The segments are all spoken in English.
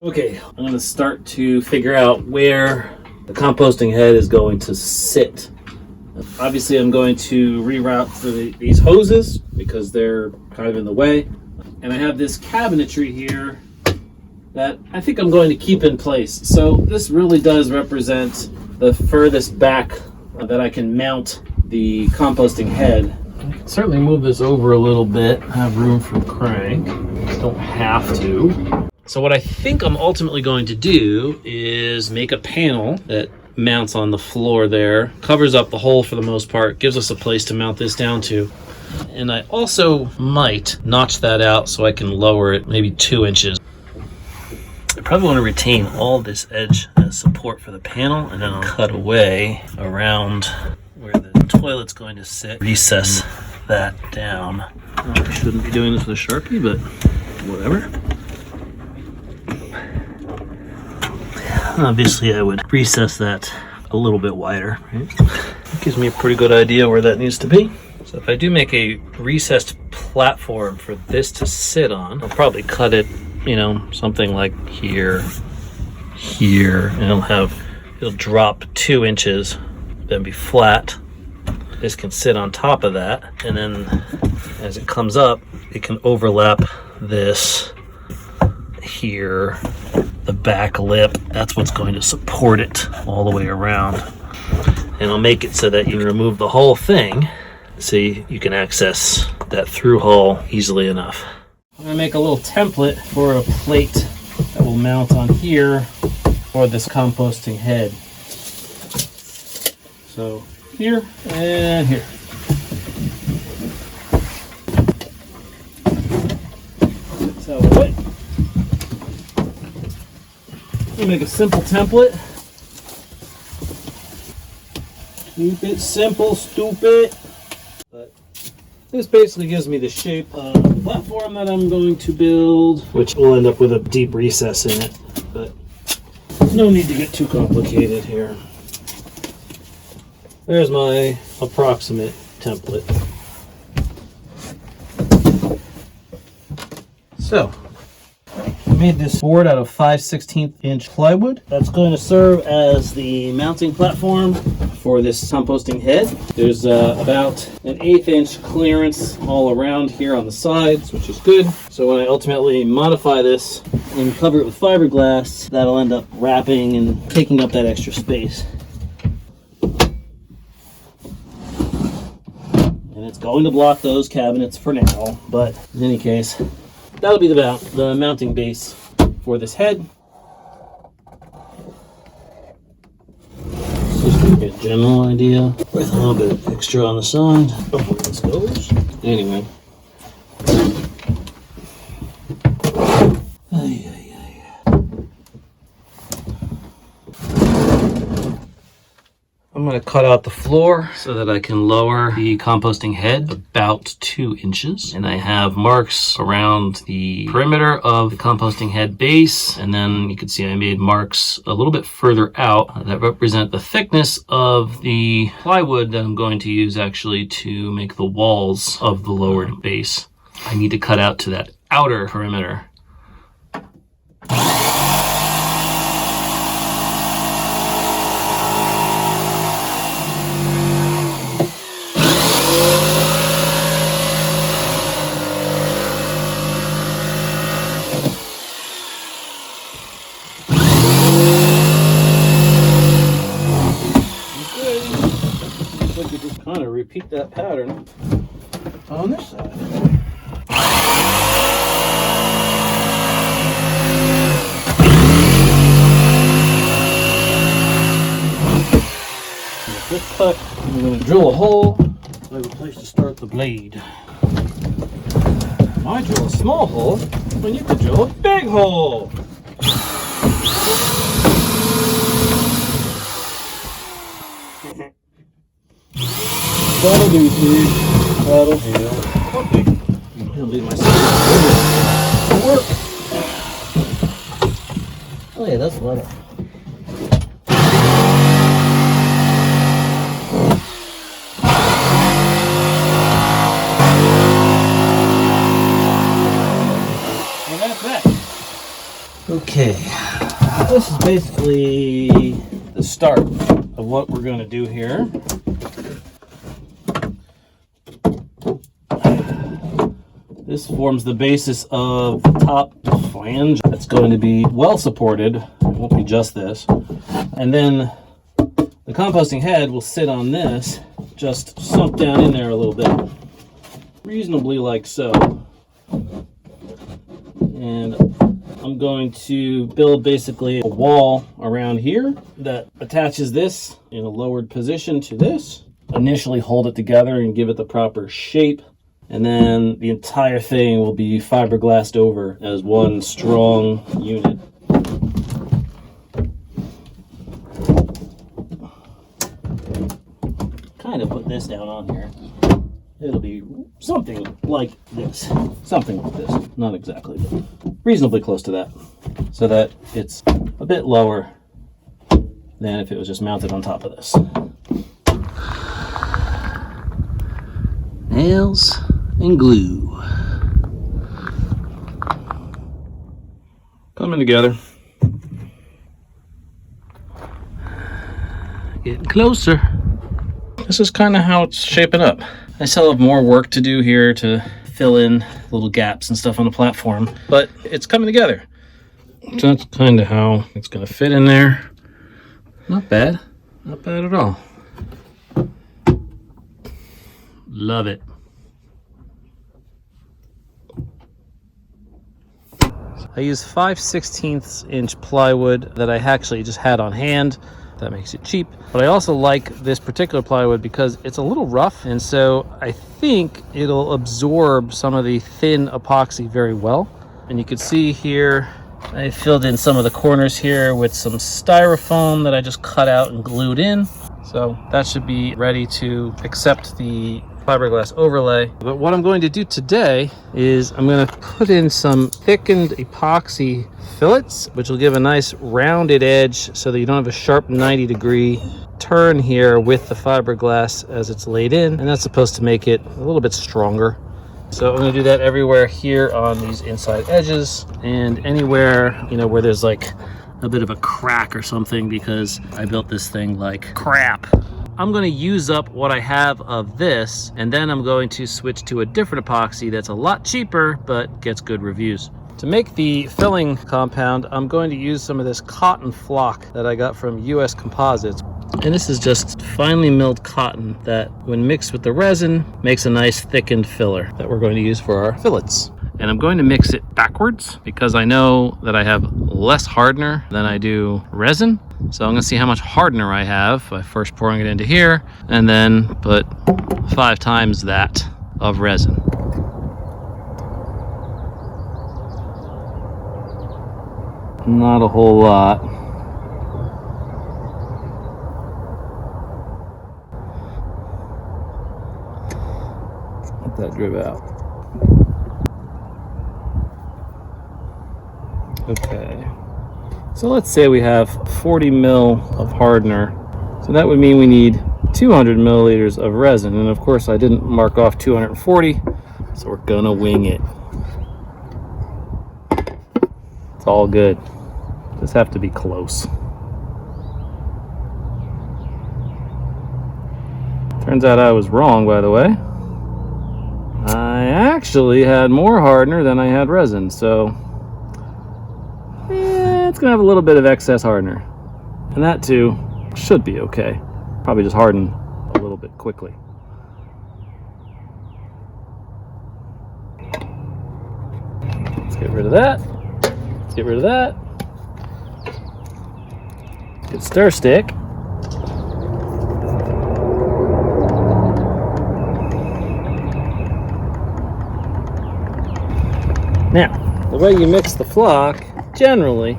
Okay, I'm going to start to figure out where the composting head is going to sit. Obviously, I'm going to reroute for these hoses because they're kind of in the way. And I have this cabinetry here that I think I'm going to keep in place. So this really does represent the furthest back that I can mount the composting head. I can certainly move this over a little bit, have room for crank. Don't have to. So what I think I'm ultimately going to do is make a panel that mounts on the floor there, covers up the hole for the most part, gives us a place to mount this down to. And I also might notch that out so I can lower it maybe 2 inches. I probably want to retain all this edge as support for the panel, and then I'll cut away around where the toilet's going to sit, recess that down. I shouldn't be doing this with a Sharpie, but whatever. Obviously, I would recess that a little bit wider, right? It gives me a pretty good idea where that needs to be. So if I do make a recessed platform for this to sit on, I'll probably cut it, something like here, and it'll drop 2 inches, then be flat. This can sit on top of that, and then as it comes up, it can overlap this here, the back lip. That's what's going to support it all the way around. And I'll make it so that you can remove the whole thing so you can access that through hole easily enough. I'm going to make a little template for a plate that will mount on here for this composting head. So here and here. That's out of the way. Make a simple template. Keep it simple, stupid. But this basically gives me the shape of the platform that I'm going to build, which will end up with a deep recess in it. But no need to get too complicated here. There's my approximate template. So I made this board out of 5/16 inch plywood. That's going to serve as the mounting platform for this composting head. There's about an 1/8 inch clearance all around here on the sides, which is good. So when I ultimately modify this and cover it with fiberglass, that'll end up wrapping and taking up that extra space. And it's going to block those cabinets for now, but in any case, that'll be the mounting base for this head. Just to get a general idea with a little bit of extra on the side of where this goes. Anyway. I'm going to cut out the floor so that I can lower the composting head about 2 inches. And I have marks around the perimeter of the composting head base. And then you can see I made marks a little bit further out that represent the thickness of the plywood that I'm going to use actually to make the walls of the lowered base. I need to cut out to that outer perimeter. Kind of repeat that pattern on this side. With this cut, I'm going to drill a hole so I have a place to start the blade. Why drill a small hole when you could drill a big hole? That'll do, dude. That'll do. Okay. I'll leave myself to work. Oh yeah, that's leather. Okay, this is basically the start of what we're going to do here. This forms the basis of the top flange. That's going to be well supported. It won't be just this. And then the composting head will sit on this, just sunk down in there a little bit. Reasonably like so. And I'm going to build basically a wall around here that attaches this in a lowered position to this. Initially hold it together and give it the proper shape. And then the entire thing will be fiberglassed over as one strong unit. Kind of put this down on here. It'll be something like this. Something like this. Not exactly, but reasonably close to that. So that it's a bit lower than if it was just mounted on top of this. Nails and glue. Coming together. Getting closer. This is kind of how it's shaping up. I still have more work to do here to fill in little gaps and stuff on the platform, but it's coming together. So that's kind of how it's going to fit in there. Not bad. Not bad at all. Love it. I use 5/16 inch plywood that I actually just had on hand. That makes it cheap. But I also like this particular plywood because it's a little rough, and so I think it'll absorb some of the thin epoxy very well. And you can see here, I filled in some of the corners here with some styrofoam that I just cut out and glued in. So that should be ready to accept the fiberglass overlay. But what I'm going to do today is I'm going to put in some thickened epoxy fillets, which will give a nice rounded edge so that you don't have a sharp 90-degree turn here with the fiberglass as it's laid in, and that's supposed to make it a little bit stronger. So I'm going to do that everywhere here on these inside edges, and anywhere, you know, where there's like a bit of a crack or something because I built this thing like crap. I'm going to use up what I have of this, and then I'm going to switch to a different epoxy that's a lot cheaper but gets good reviews. To make the filling compound, I'm going to use some of this cotton flock that I got from US Composites. And this is just finely milled cotton that, when mixed with the resin, makes a nice thickened filler that we're going to use for our fillets. And I'm going to mix it backwards because I know that I have less hardener than I do resin. So I'm going to see how much hardener I have by first pouring it into here and then put 5 times that of resin. Not a whole lot. Let that drip out. Okay, so let's say we have 40 mil of hardener. So that would mean we need 200 milliliters of resin. And of course I didn't mark off 240, so we're gonna wing it. It's all good. Just have to be close. Turns out I was wrong, by the way. I actually had more hardener than I had resin, so it's gonna have a little bit of excess hardener, and that too should be okay. Probably just harden a little bit quickly. Let's get rid of that. Let's get rid of that. Good stir stick. Now, the way you mix the flock generally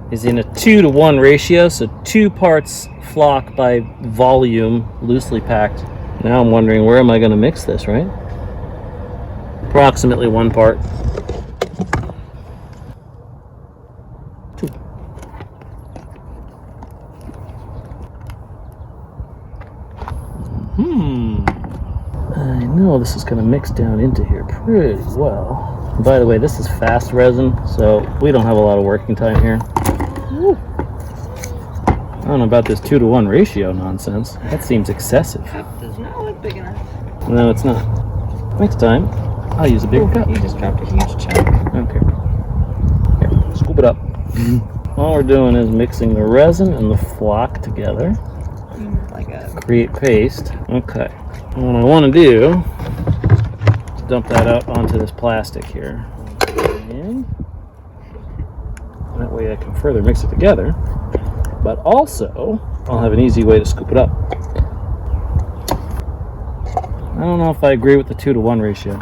is in a 2-to-1 ratio, so 2 parts flock by volume, loosely packed. Now I'm wondering, where am I going to mix this, right? Approximately 1 part. 2. I know this is going to mix down into here pretty well. By the way, this is fast resin, so we don't have a lot of working time here. Woo. I don't know about this 2-to-1 ratio nonsense. That seems excessive. Cup does not look big enough. No, it's not. Next time, I'll use a bigger cup. You just dropped a huge chunk. Okay. Here, scoop it up. All we're doing is mixing the resin and the flock together. Like a... Create paste. Okay. And what I want to do is dump that out onto this plastic here. And that way I can further mix it together. But also, I'll have an easy way to scoop it up. I don't know if I agree with the 2-to-1 ratio.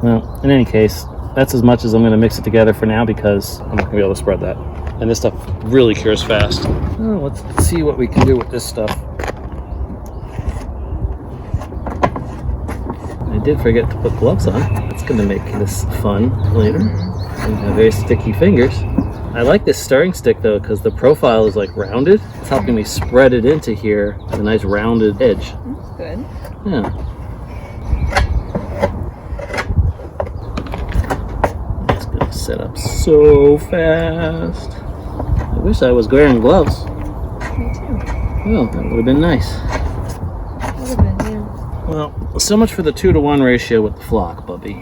Well, in any case, that's as much as I'm going to mix it together for now because I'm not going to be able to spread that. And this stuff really cures fast. Oh, let's see what we can do with this stuff. I did forget to put gloves on. That's going to make this fun later. And have very sticky fingers. I like this stirring stick though because the profile is like rounded. It's helping me spread it into here with a nice rounded edge. That's good. Yeah. It's gonna set up so fast. I wish I was wearing gloves. Me too. Well, that would have been nice. Would have been, yeah. Well, so much for the 2-to-1 ratio with the flock, Bubby.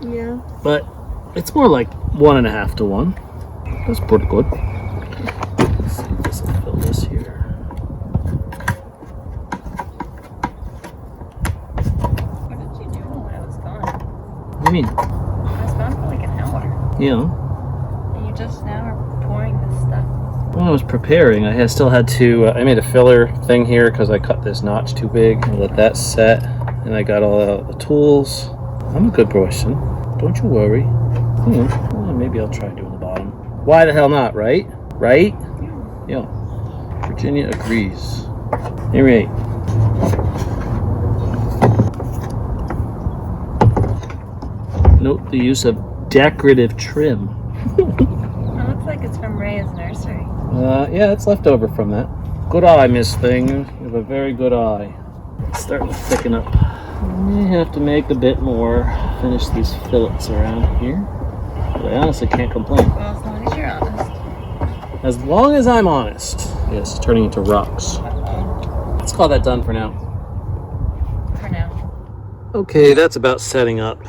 Yeah. But it's more like 1.5 to 1. That's pretty good. Let's see if this will fill this here. What did you do when I was gone? What do you mean? I was gone for like an hour. Yeah. And you just now are pouring this stuff. When I was preparing, I still had to, I made a filler thing here because I cut this notch too big. I let that set, and I got all the tools. I'm a good person. Don't you worry. Well, maybe I'll try doing the bottom. Why the hell not, right? Right? Yeah. Virginia agrees. Anyway. Note the use of decorative trim. It looks like it's from Ray's nursery. Yeah, it's left over from that. Good eye, Miss Thing. You have a very good eye. It's starting to thicken up. I have to make a bit more. Finish these fillets around here. But I honestly can't complain. Well, as long as you're honest. As long as I'm honest. Yes, it's turning into rocks. Let's call that done for now. For now. Okay, that's about setting up.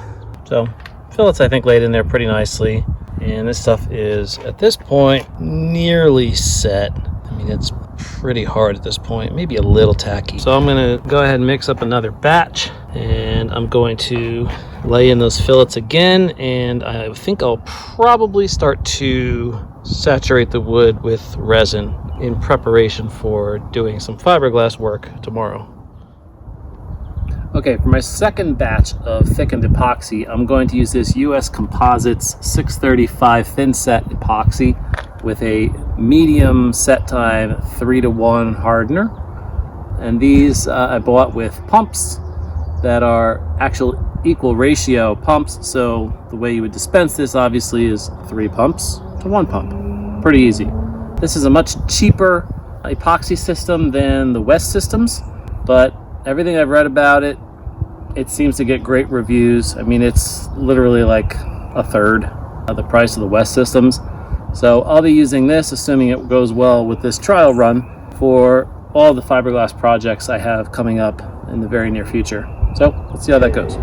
So, fillets I think laid in there pretty nicely. And this stuff is, at this point, nearly set. I mean, it's pretty hard at this point, maybe a little tacky. So I'm gonna go ahead and mix up another batch, and I'm going to lay in those fillets again, and I think I'll probably start to saturate the wood with resin in preparation for doing some fiberglass work tomorrow. Okay, for my second batch of thickened epoxy, I'm going to use this US Composites 635 thin set epoxy with a medium set time 3-to-1 hardener. And these I bought with pumps that are actual equal ratio pumps. So the way you would dispense this obviously is 3 pumps to 1 pump. Pretty easy. This is a much cheaper epoxy system than the West systems, but everything I've read about it, it seems to get great reviews. I mean, it's literally like a third of the price of the West systems. So I'll be using this, assuming it goes well with this trial run, for all the fiberglass projects I have coming up in the very near future. So let's see how that goes.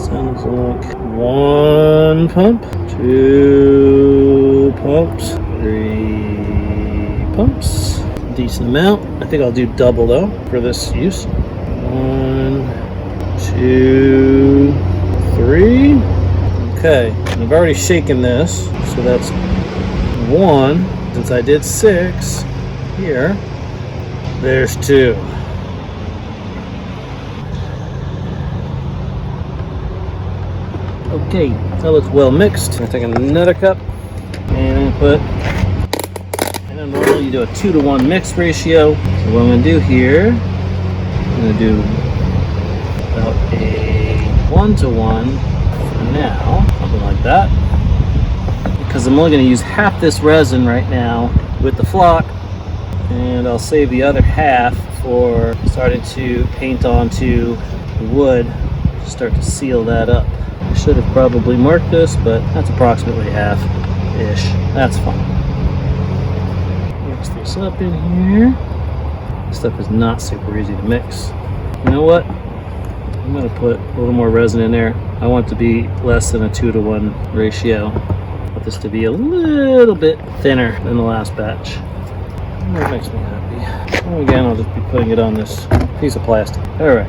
Sounds like 1 pump, 2 pumps, 3 pumps. Decent amount. I think I'll do double though for this use. 1, 2, 3. Okay, I've already shaken this, so that's 1. Since I did 6 here, there's 2. Okay, so it's well mixed. I'm taking another cup and put. I know normally you do a 2-to-1 mix ratio. So what I'm going to do here, I'm going to do about a 1-to-1 for now, something like that. Because I'm only going to use half this resin right now with the flock, and I'll save the other half for starting to paint onto the wood start to seal that up. I should have probably marked this, but that's approximately half-ish. That's fine. Mix this up in here. This stuff is not super easy to mix. You know what? I'm going to put a little more resin in there. I want it to be less than a 2-to-1 ratio. I want this to be a little bit thinner than the last batch. That makes me happy. And again, I'll just be putting it on this piece of plastic. Alright.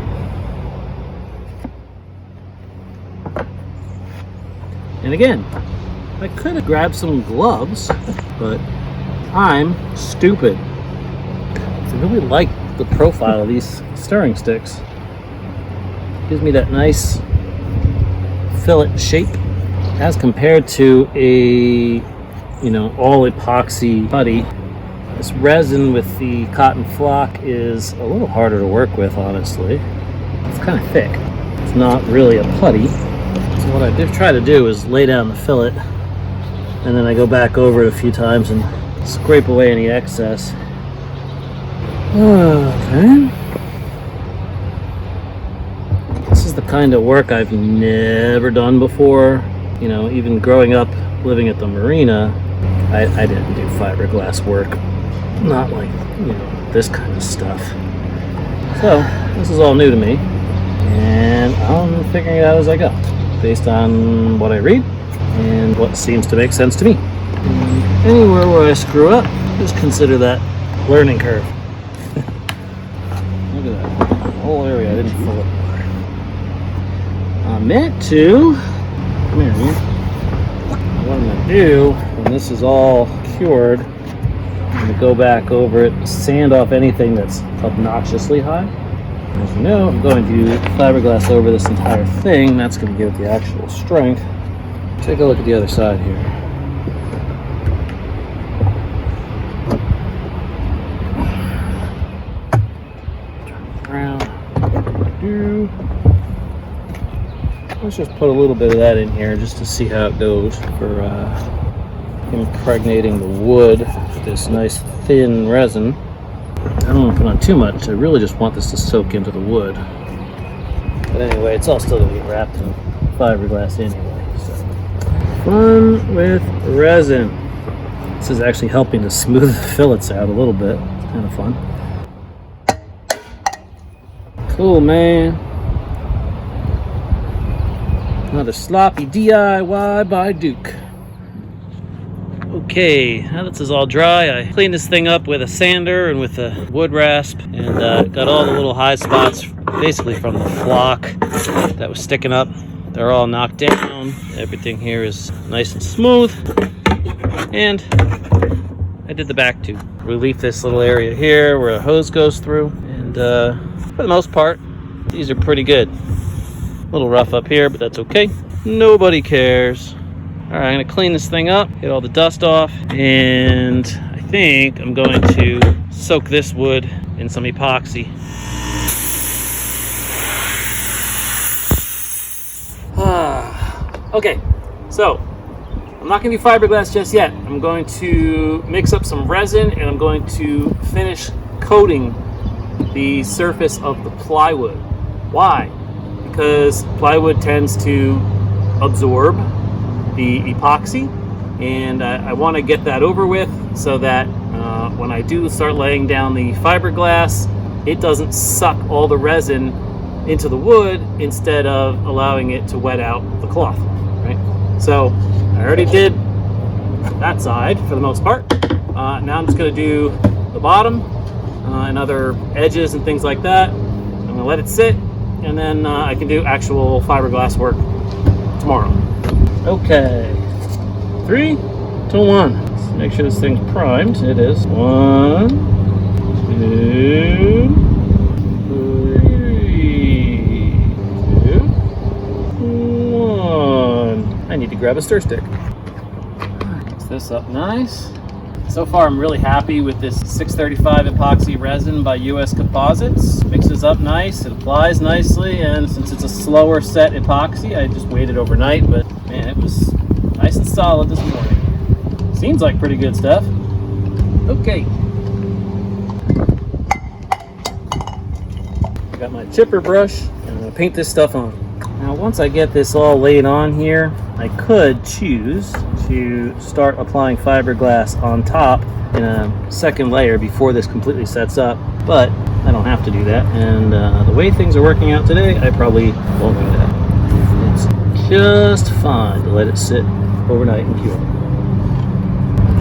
And again, I could have grabbed some gloves, but I'm stupid. I really like the profile of these stirring sticks. Gives me that nice fillet shape as compared to a, all epoxy putty. This resin with the cotton flock is a little harder to work with, honestly. It's kind of thick. It's not really a putty. So what I try to do is lay down the fillet, and then I go back over it a few times and scrape away any excess. Okay. This is the kind of work I've never done before. Even growing up living at the marina, I didn't do fiberglass work. Not like, this kind of stuff. So, this is all new to me, and I'm figuring it out as I go, based on what I read and what seems to make sense to me. And anywhere where I screw up, just consider that learning curve. Look at that. The whole area I didn't fill it more. I meant to, come here, man. What I'm going to do, when this is all cured, I'm going to go back over it, sand off anything that's obnoxiously high. As you know, I'm going to fiberglass over this entire thing. That's going to give it the actual strength. Take a look at the other side here. Turn it around. Let's just put a little bit of that in here just to see how it goes for impregnating the wood with this nice thin resin. I don't want to put on too much. I really just want this to soak into the wood. But anyway, it's all still going to get wrapped in fiberglass anyway. So, fun with resin. This is actually helping to smooth the fillets out a little bit. It's kind of fun. Cool, man. Another sloppy DIY by Duke. Okay, now that this is all dry, I cleaned this thing up with a sander and with a wood rasp, and got all the little high spots basically from the flock that was sticking up. They're all knocked down. Everything here is nice and smooth. And I did the back too. Relief this little area here where a hose goes through, and for the most part, these are pretty good. A little rough up here, but that's okay. Nobody cares. All right, I'm gonna clean this thing up, get all the dust off, and I think I'm going to soak this wood in some epoxy. Okay, so I'm not gonna do fiberglass just yet. I'm going to mix up some resin, and I'm going to finish coating the surface of the plywood. Why? Because plywood tends to absorb the epoxy, and I want to get that over with so that when I do start laying down the fiberglass, it doesn't suck all the resin into the wood instead of allowing it to wet out the cloth, right? So I already did that side for the most part. Now I'm just going to do the bottom and other edges and things like that. I'm going to let it sit, and then I can do actual fiberglass work tomorrow. Okay, 3, 2, 1. Let's make sure this thing's primed. It is. 1, 2, 3, 2, 1. I need to grab a stir stick. Mix this up nice. So far, I'm really happy with this 635 epoxy resin by US Composites. Mixes up nice, it applies nicely, and since it's a slower set epoxy, I just waited overnight, but man, it was nice and solid this morning. Seems like pretty good stuff. Okay. I got my chipper brush, and I'm gonna paint this stuff on. Now once I get this all laid on here, I could choose to start applying fiberglass on top in a second layer before this completely sets up, but I don't have to do that, and the way things are working out today, I probably won't do that. It's just fine to let it sit overnight and cure.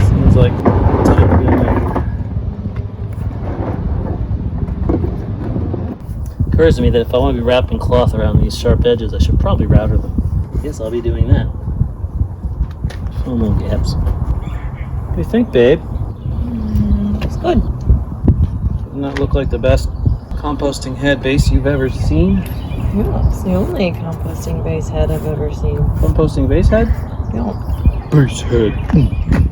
Seems like time to go now. Occurs to me that if I want to be wrapping cloth around these sharp edges, I should probably router them. Yes, I'll be doing that. Fill no gaps. What do you think, babe? It's good. Doesn't that look like the best composting head base you've ever seen? Yeah, it's the only composting base head I've ever seen. Composting base head? Yeah. Base head.